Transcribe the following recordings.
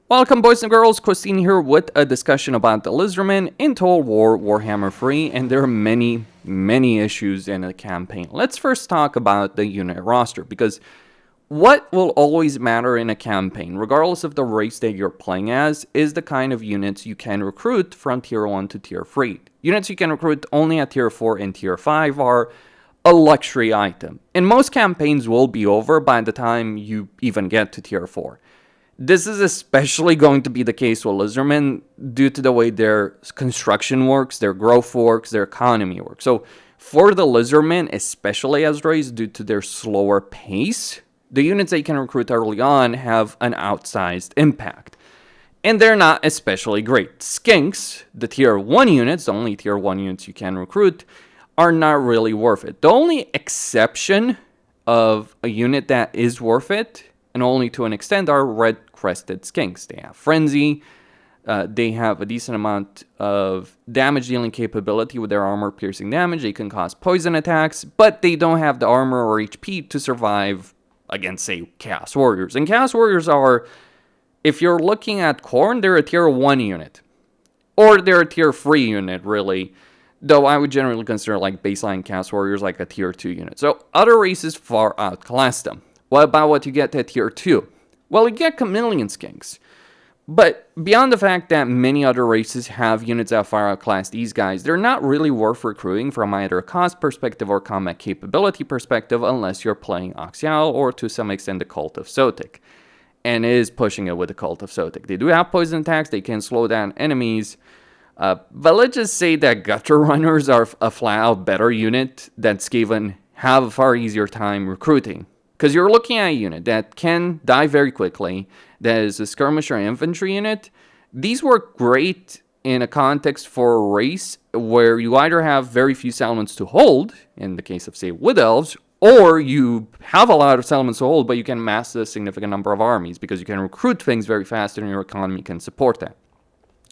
Welcome boys and girls, Christine here with a discussion about the Lizardmen in Total War Warhammer 3, and there are many issues in the campaign. Let's first talk about the unit roster, because what will always matter in a campaign, regardless of the race that you're playing as, is the kind of units you can recruit from Tier 1 to Tier 3. Units you can recruit only at Tier 4 and Tier 5 are a luxury item, and most campaigns will be over by the time you even get to Tier 4. This is especially going to be the case with Lizardmen due to the way their construction works, their growth works, their economy works. So for the Lizardmen, especially as race, due to their slower pace, the units that you can recruit early on have an outsized impact. And they're not especially great. Skinks, the Tier 1 units, the only Tier 1 units you can recruit, are not really worth it. The only exception of a unit that is worth it, and only to an extent, are red-crested skinks. They have frenzy, they have a decent amount of damage-dealing capability with their armor-piercing damage, they can cause poison attacks, but they don't have the armor or HP to survive against, say, Chaos Warriors. And Chaos Warriors are, if you're looking at Khorne, they're a Tier 1 unit. Or they're a Tier 3 unit, really. Though I would generally consider, like, baseline Chaos Warriors like a Tier 2 unit. So other races far outclass them. What about what you get at Tier 2? Well, you get chameleon skinks. But beyond the fact that many other races have units that far outclass these guys, they're not really worth recruiting from either a cost perspective or combat capability perspective unless you're playing Oxial or to some extent the Cult of Sotik. And it is pushing it with the Cult of Sotik. They do have poison attacks, they can slow down enemies. But let's just say that Gutter Runners are a flat-out better unit that Skaven have a far easier time recruiting. Because you're looking at a unit that can die very quickly, that is a skirmisher infantry unit. These work great in a context for a race where you either have very few settlements to hold, in the case of, say, Wood Elves, or you have a lot of settlements to hold, but you can mass a significant number of armies, because you can recruit things very fast and your economy can support that.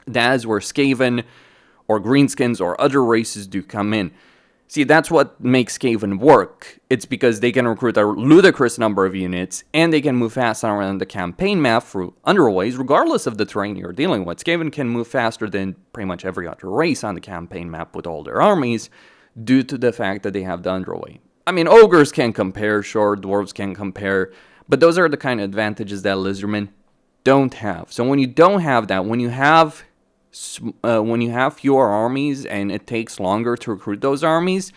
That is where Skaven or Greenskins or other races do come in. See, that's what makes Skaven work. It's because they can recruit a ludicrous number of units, and they can move fast around the campaign map through underways, regardless of the terrain you're dealing with. Skaven can move faster than pretty much every other race on the campaign map with all their armies, due to the fact that they have the underway. I mean, ogres can compare, sure, dwarves can compare, but those are the kind of advantages that Lizardmen don't have. So when you don't have that, when you have fewer armies and it takes longer to recruit those armies,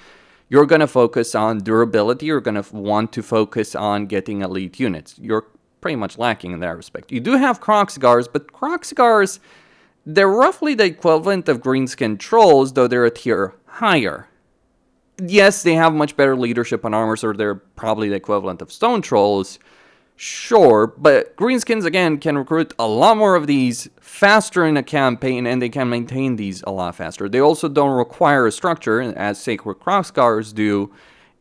you're going to focus on durability. You're going to want to focus on getting elite units. You're pretty much lacking in that respect. You do have Kroxigars, but Kroxigars, they're roughly the equivalent of Greenskin Trolls, though they're a tier higher. Yes, they have much better leadership and armor, so they're probably the equivalent of Stone Trolls. Sure, but Greenskins, again, can recruit a lot more of these faster in a campaign, and they can maintain these a lot faster. They also don't require a structure, as Sacred Kroxigars do,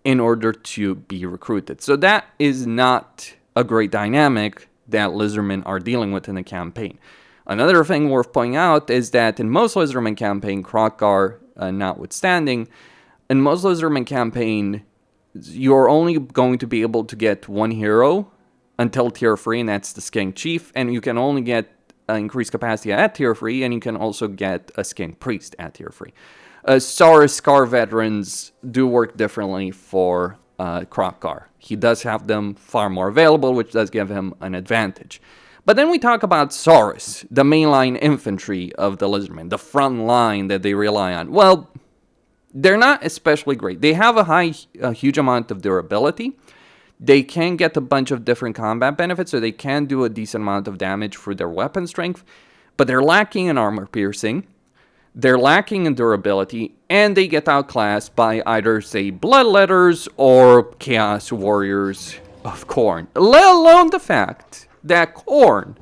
in order to be recruited. So that is not a great dynamic that Lizardmen are dealing with in the campaign. Another thing worth pointing out is that in most Lizardmen campaign, Kroxgar notwithstanding, in most Lizardmen campaign, you're only going to be able to get one hero until Tier 3, and that's the Skink Chief, and you can only get increased capacity at Tier 3, and you can also get a Skink Priest at Tier 3. Saurus Scar Veterans do work differently for Kroxgar. He does have them far more available, which does give him an advantage. But then we talk about Saurus, the mainline infantry of the Lizardmen, the front line that they rely on. Well, they're not especially great. They have a huge amount of durability. They can get a bunch of different combat benefits, so they can do a decent amount of damage through their weapon strength, but they're lacking in armor piercing, they're lacking in durability, and they get outclassed by either, say, Bloodletters or Chaos Warriors of Khorne. Let alone the fact that Khorne,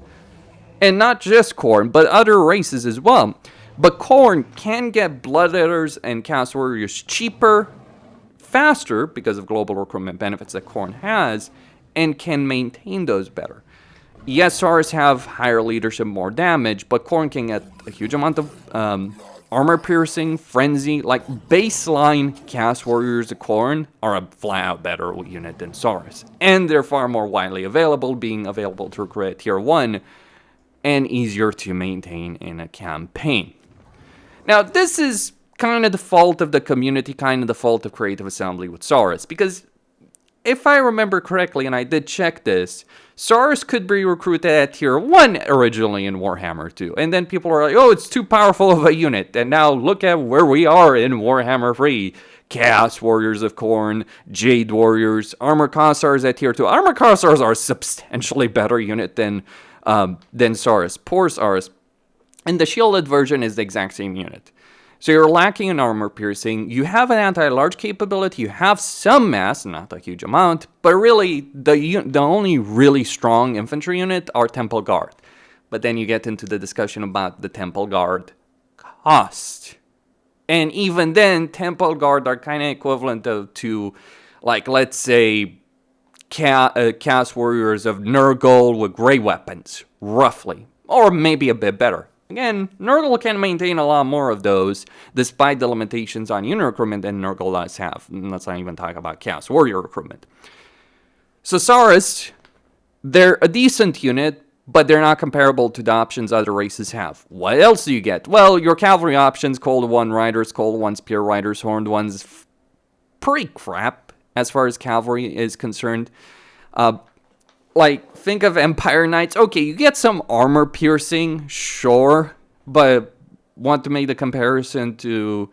and not just Khorne, but other races as well, but Khorne can get Bloodletters and Chaos Warriors cheaper, faster, because of global recruitment benefits that Khorne has, and can maintain those better. Yes, Saurus have higher leadership, more damage, but Khorne can get a huge amount of armor piercing, frenzy, like baseline Chaos Warriors of Khorne are a flat-out better unit than Saurus. And they're far more widely available, being available to recruit at Tier 1, and easier to maintain in a campaign. Now, this is kind of the fault of the community, kind of the fault of Creative Assembly with Saurus, because if I remember correctly, and I did check this, Saurus could be recruited at tier 1 originally in Warhammer 2, and then people are like, oh, it's too powerful of a unit, and now look at where we are in Warhammer 3. Chaos Warriors of Khorne, Jade Warriors, Armored Cossars at tier 2. Armored Cossars are a substantially better unit than Saurus. Poor Saurus. And the shielded version is the exact same unit. So you're lacking in armor piercing, you have an anti-large capability, you have some mass, not a huge amount, but really the only really strong infantry unit are Temple Guard. But then you get into the discussion about the Temple Guard cost. And even then, Temple Guard are kind of equivalent to, like, let's say, Chaos Warriors of Nurgle with great weapons, roughly. Or maybe a bit better. Again, Nurgle can maintain a lot more of those, despite the limitations on unit recruitment that Nurgle does have. And let's not even talk about Chaos Warrior recruitment. So Saurus, they're a decent unit, but they're not comparable to the options other races have. What else do you get? Well, your cavalry options, Cold One Riders, Cold One Spear Riders, Horned Ones, pretty crap as far as cavalry is concerned. Like, think of Empire Knights. Okay, you get some armor piercing, sure, but want to make the comparison to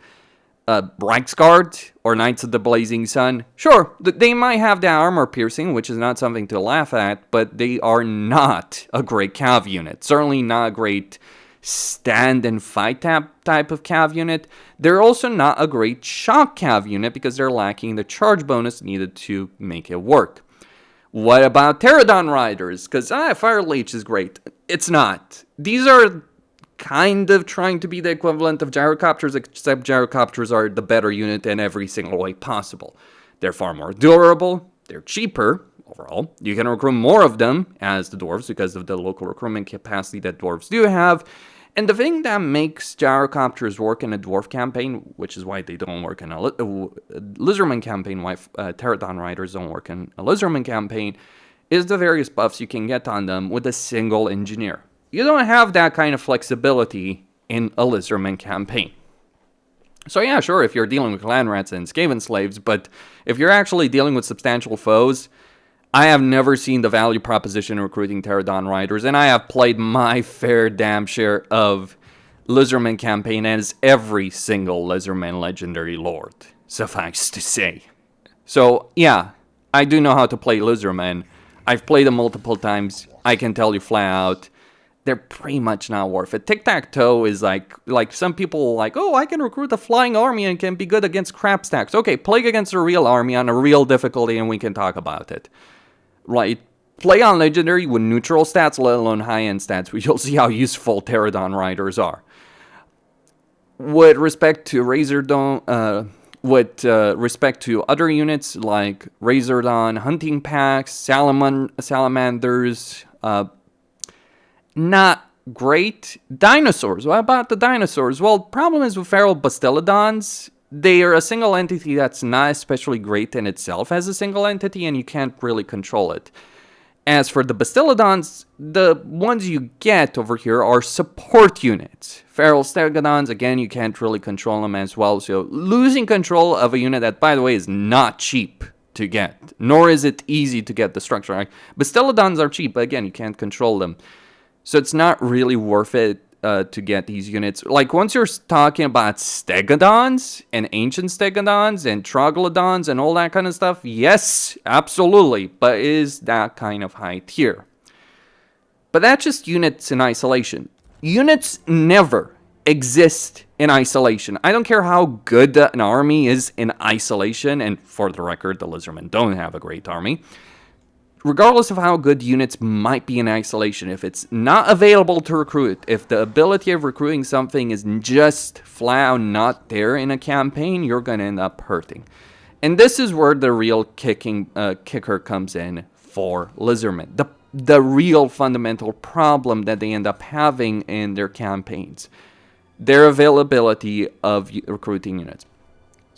Reiksguard or Knights of the Blazing Sun? Sure, they might have the armor piercing, which is not something to laugh at, but they are not a great cav unit. Certainly not a great stand and fight type of cav unit. They're also not a great shock cav unit because they're lacking the charge bonus needed to make it work. What about Pterodon Riders? Because Fire Leech is great. It's not. These are kind of trying to be the equivalent of Gyrocopters, except Gyrocopters are the better unit in every single way possible. They're far more durable. They're cheaper overall. You can recruit more of them as the dwarves because of the local recruitment capacity that dwarves do have. And the thing that makes Gyrocopters work in a dwarf campaign, which is why they don't work in a Lizardman campaign, why Pterodon Riders don't work in a Lizardman campaign, is the various buffs you can get on them with a single engineer. You don't have that kind of flexibility in a Lizardman campaign. So yeah, sure, if you're dealing with clan rats and Skaven slaves, but if you're actually dealing with substantial foes, I have never seen the value proposition in recruiting Pterodon Riders, and I have played my fair damn share of Lizardman campaign as every single Lizardman legendary lord, suffice to say. So yeah, I do know how to play Lizardmen. I've played them multiple times. I can tell you flat out, they're pretty much not worth it. Tic-tac-toe is like some people like, oh, I can recruit a flying army and can be good against crap stacks. Okay, play against a real army on a real difficulty and we can talk about it. Right, play on Legendary with neutral stats, let alone high-end stats, you'll see how useful Pterodon Riders are. With respect to respect to other units like Razordon, Hunting Packs, Salamanders, not great. Dinosaurs, what about the dinosaurs? Well, the problem is with feral Bastiladons, they are a single entity that's not especially great in itself as a single entity, and you can't really control it. As for the Bastiladons, the ones you get over here are support units. Feral Stegodons, again, you can't really control them as well, so losing control of a unit that, by the way, is not cheap to get, nor is it easy to get the structure. Like, Bastiladons are cheap, but again, you can't control them. So it's not really worth it to get these units. Like, once you're talking about Stegodons and ancient Stegodons and Troglodyons and all that kind of stuff, yes, absolutely, but it is that kind of high tier. But that's just units in isolation. Units never exist in isolation. I don't care how good an army is in isolation, and for the record, the Lizardmen don't have a great army. Regardless of how good units might be in isolation, if it's not available to recruit, if the ability of recruiting something is just flat out not there in a campaign, you're going to end up hurting. And this is where the real kicker comes in for Lizardmen. The real fundamental problem that they end up having in their campaigns. Their availability of recruiting units.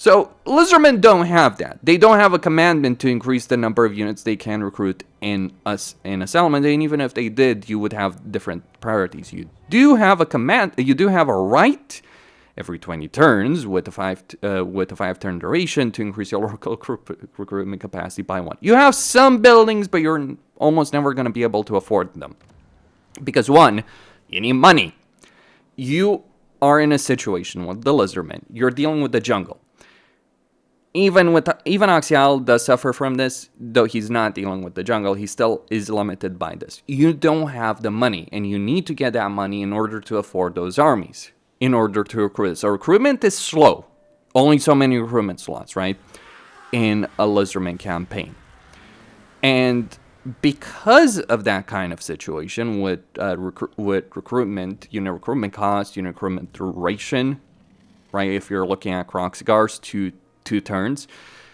So Lizardmen don't have that. They don't have a commandment to increase the number of units they can recruit in a settlement. And even if they did, you would have different priorities. You do have a command. You do have a right every 20 turns with a 5-turn duration to increase your local recruitment capacity by 1. You have some buildings, but you're almost never going to be able to afford them because 1, you need money. You are in a situation with the Lizardmen. You're dealing with the jungle. Even Axial does suffer from this, though he's not dealing with the jungle. He still is limited by this. You don't have the money, and you need to get that money in order to afford those armies, in order to recruit. So recruitment is slow. Only so many recruitment slots, right, in a Lizardman campaign. And because of that kind of situation with recruitment, unit recruitment cost, unit recruitment duration, right, if you're looking at Croxigars to 2 turns.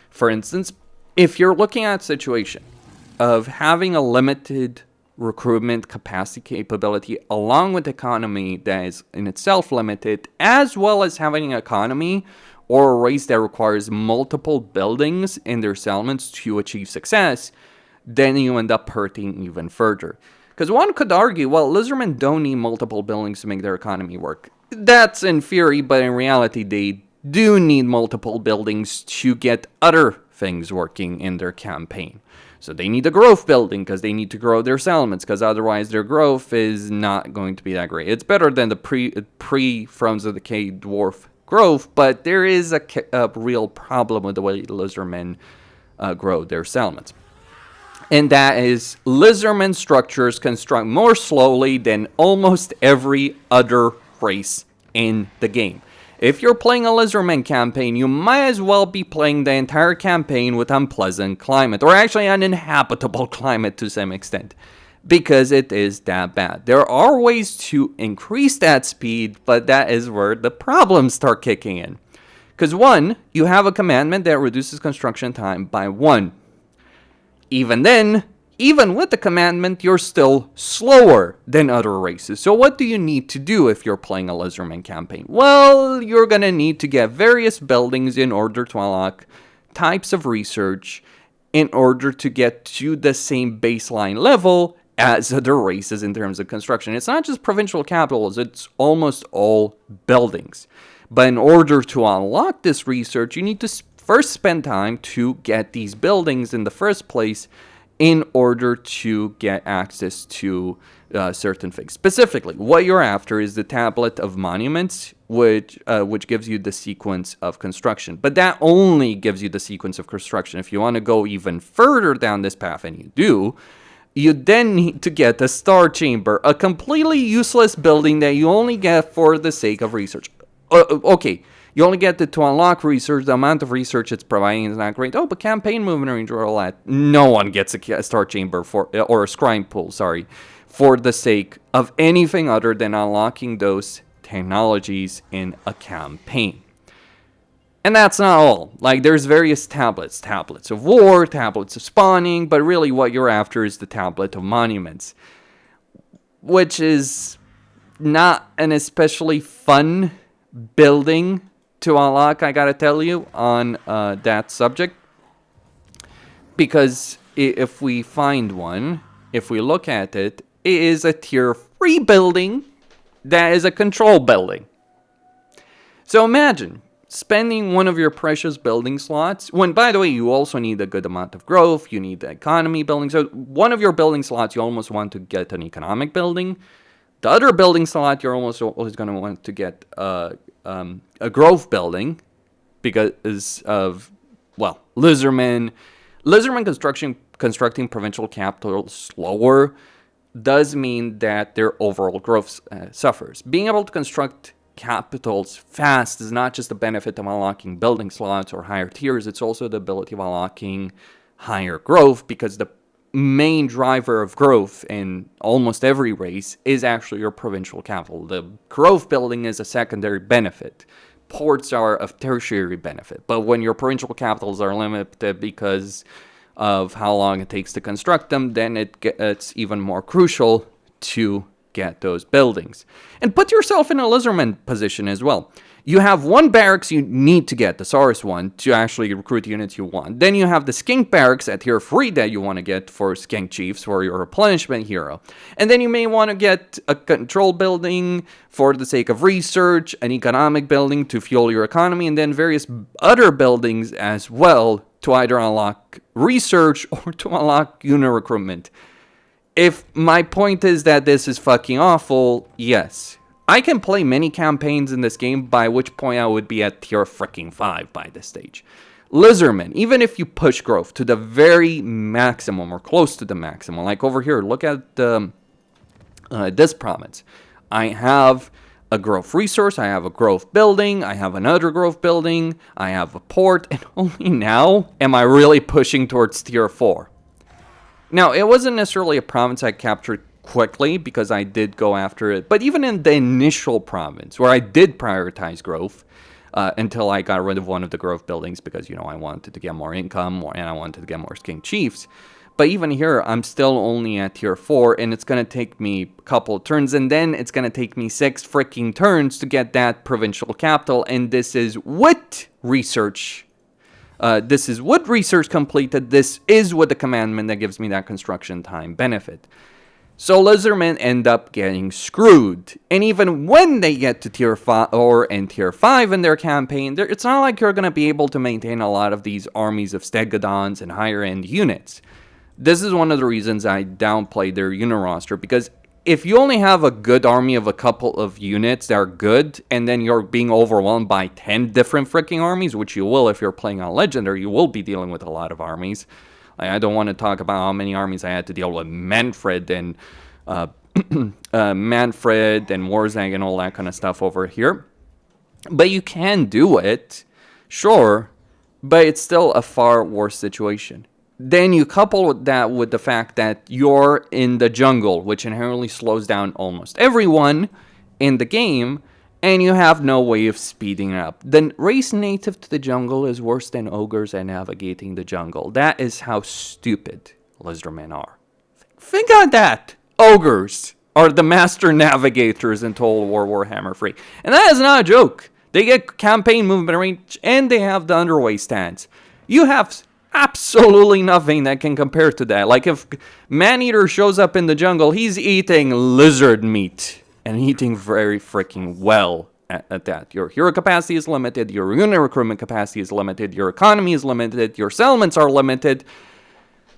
For instance, if you're looking at a situation of having a limited recruitment capacity capability along with economy that is in itself limited, as well as having an economy or a race that requires multiple buildings in their settlements to achieve success, then you end up hurting even further. Because one could argue, well, Lizardmen don't need multiple buildings to make their economy work. That's in theory, but in reality, they do need multiple buildings to get other things working in their campaign. So they need a growth building because they need to grow their settlements, because otherwise their growth is not going to be that great. It's better than the pre-Thrones of the Decay dwarf growth, but there is a real problem with the way Lizardmen grow their settlements. And that is Lizardmen structures construct more slowly than almost every other race in the game. If you're playing a Lizardman campaign, you might as well be playing the entire campaign with unpleasant climate, or actually an uninhabitable climate to some extent, because it is that bad. There are ways to increase that speed, but that is where the problems start kicking in. Because 1, you have a commandment that reduces construction time by 1. Even then, even with the commandment, you're still slower than other races. So what do you need to do if you're playing a Lizardman campaign? Well, you're going to need to get various buildings in order to unlock types of research in order to get to the same baseline level as other races in terms of construction. It's not just provincial capitals, it's almost all buildings. But in order to unlock this research, you need to first spend time to get these buildings in the first place in order to get access to certain things. Specifically, what you're after is the tablet of monuments, which gives you the sequence of construction. But that only gives you the sequence of construction. If you want to go even further down this path, and you do, you then need to get the Star Chamber, a completely useless building that you only get for the sake of research. Okay. You only get it to unlock research. The amount of research it's providing is not great. Oh, but campaign movement range or all that. No one gets a Star Chamber or a Scrying Pool, for the sake of anything other than unlocking those technologies in a campaign. And that's not all. Like, there's various tablets. Tablets of war, tablets of spawning, but really what you're after is the tablet of monuments, which is not an especially fun building to unlock, I gotta tell you, on that subject. Because if we find one, if we look at it, it is a tier 3 building that is a control building. So imagine spending one of your precious building slots, when, by the way, you also need a good amount of growth, you need the economy building. So one of your building slots, you almost want to get an economic building. The other building slot, you're almost always going to want to get a growth building because of, well, Lizardmen constructing provincial capitals slower does mean that their overall growth suffers. Being able to construct capitals fast is not just the benefit of unlocking building slots or higher tiers, it's also the ability of unlocking higher growth, because the main driver of growth in almost every race is actually your provincial capital. The growth building is a secondary benefit. Ports are a tertiary benefit. But when your provincial capitals are limited because of how long it takes to construct them, then it's even more crucial to get those buildings. And put yourself in a Lizardman position as well. You have one barracks you need to get, the Saurus one, to actually recruit units you want. Then you have the Skink barracks at tier 3 that you want to get for Skink Chiefs for your replenishment hero. And then you may want to get a control building for the sake of research, an economic building to fuel your economy, and then various other buildings as well to either unlock research or to unlock unit recruitment. If my point is that this is fucking awful, yes. I can play many campaigns in this game, by which point I would be at tier freaking 5 by this stage. Lizardmen, even if you push growth to the very maximum or close to the maximum, like over here, look at this province. I have a growth resource, I have a growth building, I have another growth building, I have a port, and only now am I really pushing towards tier 4. Now, it wasn't necessarily a province I captured quickly because I did go after it, but even in the initial province where I did prioritize growth until I got rid of one of the growth buildings because, you know, I wanted to get more income and I wanted to get more Skink Chiefs. But even here, I'm still only at tier 4, and it's going to take me a couple of turns, and then it's going to take me 6 freaking turns to get that provincial capital, and this is with research. This is with research completed. This is with the commandment that gives me that construction time benefit. So Lizardmen end up getting screwed. And even when they get to tier 4 and tier 5 in their campaign, it's not like you're going to be able to maintain a lot of these armies of Stegodons and higher end units. This is one of the reasons I downplay their unit roster, because if you only have a good army of a couple of units that are good, and then you're being overwhelmed by 10 different freaking armies, which you will if you're playing on Legendary, you will be dealing with a lot of armies. I don't want to talk about how many armies I had to deal with Manfred and Warzag and all that kind of stuff over here. But you can do it, sure, but it's still a far worse situation. Then you couple that with the fact that you're in the jungle, which inherently slows down almost everyone in the game, and you have no way of speeding it up. The race native to the jungle is worse than ogres at navigating the jungle. That is how stupid Lizardmen are. Think on that! Ogres are the master navigators in Total War Warhammer 3. And that is not a joke. They get campaign movement range, and they have the underway stance. You have absolutely nothing that can compare to that. Like if Maneater shows up in the jungle, he's eating lizard meat. And eating very freaking well at that. Your hero capacity is limited, your unit recruitment capacity is limited, your economy is limited, your settlements are limited,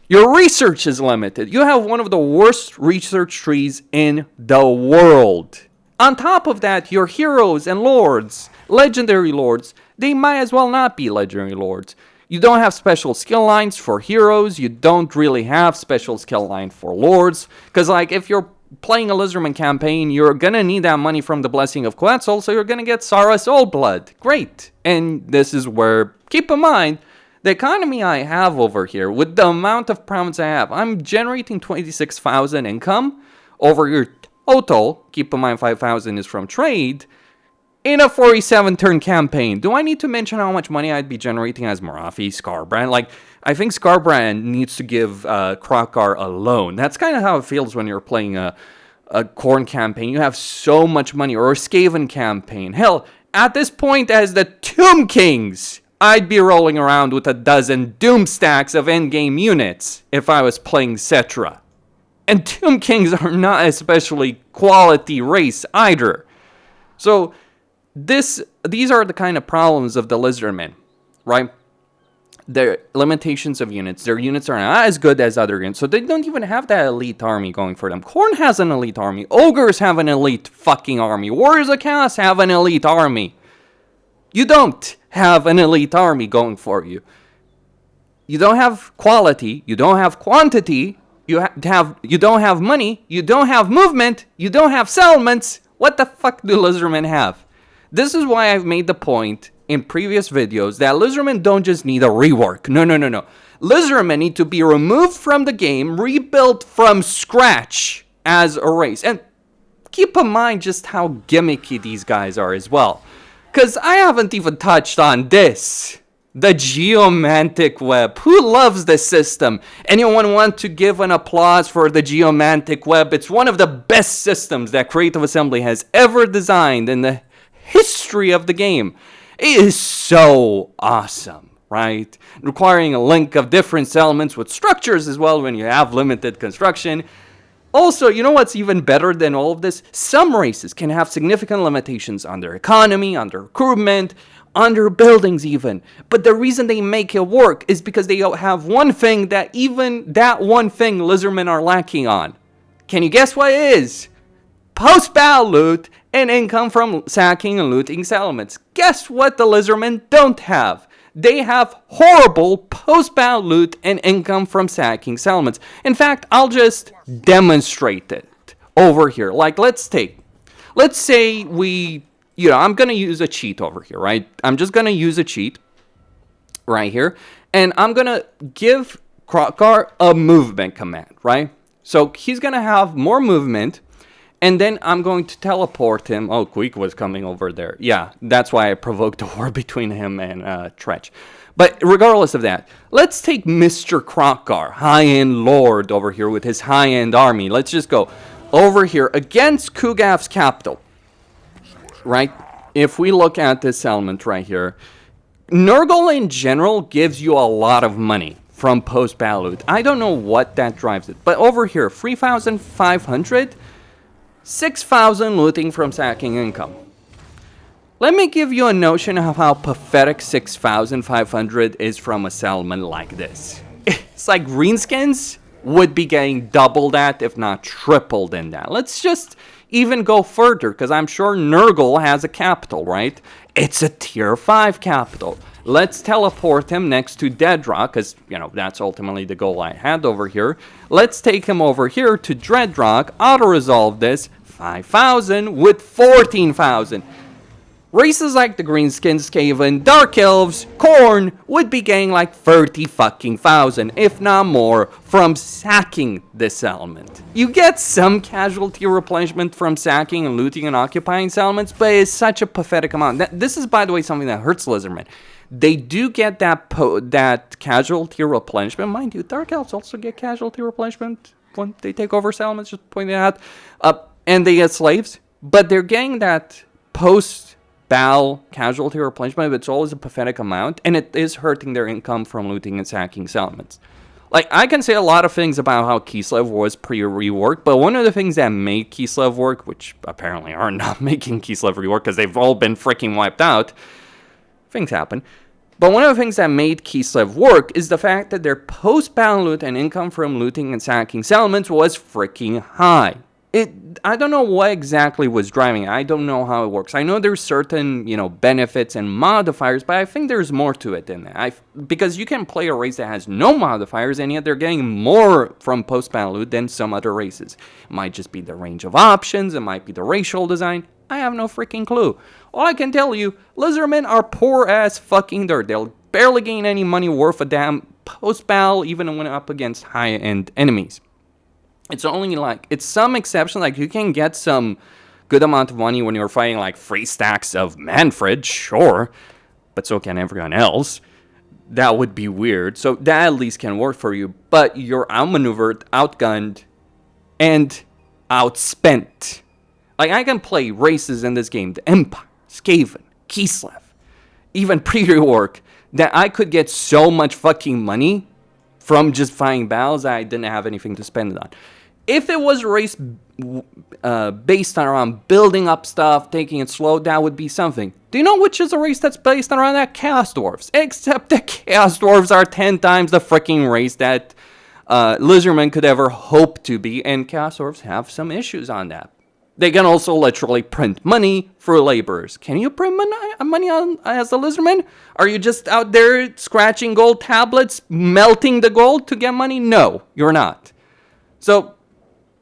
your research is limited. You have one of the worst research trees in the world. On top of that, your heroes and lords, legendary lords, they might as well not be legendary lords. You don't have special skill lines for heroes, you don't really have special skill line for lords, because like if you're playing a Lizardman campaign, you're gonna need that money from the Blessing of Quetzal, so you're gonna get Saurus Old Blood. Great. And this is where, keep in mind, the economy I have over here, with the amount of province I have, I'm generating 26,000 income over your total, keep in mind 5,000 is from trade, in a 47 turn campaign. Do I need to mention how much money I'd be generating as Marafi, Scarbrand? Like, I think Scarbrand needs to give Krokar a loan. That's kind of how it feels when you're playing a Khorne campaign. You have so much money, or a Skaven campaign. Hell, at this point as the Tomb Kings, I'd be rolling around with a dozen Doom stacks of endgame units if I was playing Cetra. And Tomb Kings are not especially quality race either. So these are the kind of problems of the Lizardmen, right? Their limitations of units. Their units are not as good as other units, so they don't even have that elite army going for them. Khorne has an elite army. Ogres have an elite fucking army. Warriors of Chaos have an elite army. You don't have an elite army going for you. You don't have quality. You don't have quantity. You don't have money. You don't have movement. You don't have settlements. What the fuck do Lizardmen have? This is why I've made the point in previous videos that Lizardmen don't just need a rework. No. Lizardmen need to be removed from the game, rebuilt from scratch as a race. And keep in mind just how gimmicky these guys are as well. Because I haven't even touched on this. The Geomantic Web. Who loves this system? Anyone want to give an applause for the Geomantic Web? It's one of the best systems that Creative Assembly has ever designed in the history of the game. It is so awesome, right? Requiring a link of different settlements with structures as well when you have limited construction. Also, you know what's even better than all of this? Some races can have significant limitations on their economy, on their recruitment, on their buildings even. But the reason they make it work is because they have one thing that even that one thing Lizardmen are lacking on. Can you guess what it is? Post-battle loot and income from sacking and looting settlements. Guess what the Lizardmen don't have? They have horrible post-battle loot and income from sacking settlements. In fact, I'll just demonstrate it over here. Like, let's say we, I'm going to use a cheat over here, right? I'm just going to use a cheat right here. And I'm going to give Krokar a movement command, right? So he's going to have more movement. And then I'm going to teleport him. Oh, Queek was coming over there. Yeah, that's why I provoked a war between him and Tretch. But regardless of that, let's take Mr. Krokar, high-end lord over here with his high-end army. Let's just go over here against Kugav's capital. Right? If we look at this element right here, Nurgle in general gives you a lot of money from post-battle loot. I don't know what that drives it. But over here, 3,500... 6,000 looting from sacking income. Let me give you a notion of how pathetic 6,500 is from a settlement like this. It's like greenskins would be getting double that, if not tripled in that. Let's just even go further, because I'm sure Nurgle has a capital, right? It's a tier 5 capital. Let's teleport him next to Deadrock, because, that's ultimately the goal I had over here. Let's take him over here to Dreadrock, auto-resolve this, 5,000 with 14,000. Races like the Greenskins, Skaven, Dark Elves, Khorne would be getting like 30,000, if not more, from sacking this element. You get some casualty replenishment from sacking and looting and occupying settlements, but it's such a pathetic amount. This is, by the way, something that hurts Lizardmen. They do get that casualty replenishment. Mind you, Dark Elves also get casualty replenishment when they take over settlements, just pointing it out. And they get slaves, but they're getting that post-battle casualty replenishment, but it's always a pathetic amount, and it is hurting their income from looting and sacking settlements. Like, I can say a lot of things about how Kislev was pre-reworked, but one of the things that made Kislev work, which apparently are not making Kislev rework because they've all been freaking wiped out, things happen. But one of the things that made Kislev work is the fact that their post-battle loot and income from looting and sacking settlements was freaking high. I don't know what exactly was driving it. I don't know how it works. I know there's certain, benefits and modifiers, but I think there's more to it than that. Because you can play a race that has no modifiers, and yet they're getting more from post-battle loot than some other races. It might just be the range of options. It might be the racial design. I have no freaking clue. All I can tell you, Lizardmen are poor as fucking dirt. They'll barely gain any money worth a damn post-battle, even when up against high-end enemies. It's only it's some exception, like you can get some good amount of money when you're fighting like 3 stacks of Manfred, sure, but so can everyone else. That would be weird, so that at least can work for you, but you're outmaneuvered, outgunned, and outspent. Like, I can play races in this game, the Empire, Skaven, Kislev, even pre-rework, that I could get so much fucking money from just fighting battles that I didn't have anything to spend it on. If it was a race based around building up stuff, taking it slow, that would be something. Do you know which is a race that's based around that? Chaos Dwarves. Except that Chaos Dwarves are 10 times the freaking race that Lizardmen could ever hope to be, and Chaos Dwarves have some issues on that. They can also literally print money for laborers. Can you print money on as a Lizardman? Are you just out there scratching gold tablets, melting the gold to get money? No, you're not. So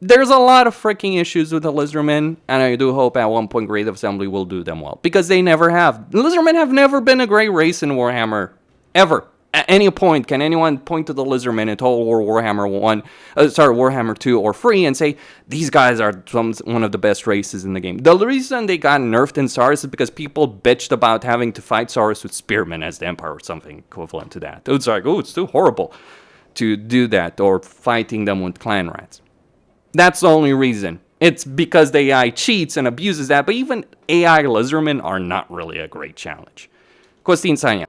there's a lot of freaking issues with the Lizardmen, and I do hope at one point Creative Assembly will do them well, because they never have. Lizardmen have never been a great race in Warhammer, ever. At any point, can anyone point to the Lizardmen in Total War Warhammer 1, Warhammer 2 or 3 and say, these guys are one of the best races in the game? The reason they got nerfed in Saurus is because people bitched about having to fight Saurus with spearmen as the Empire or something equivalent to that. It's like, oh, it's too horrible to do that, or fighting them with clan rats. That's the only reason. It's because the AI cheats and abuses that, but even AI Lizardmen are not really a great challenge. Kostin Sanya.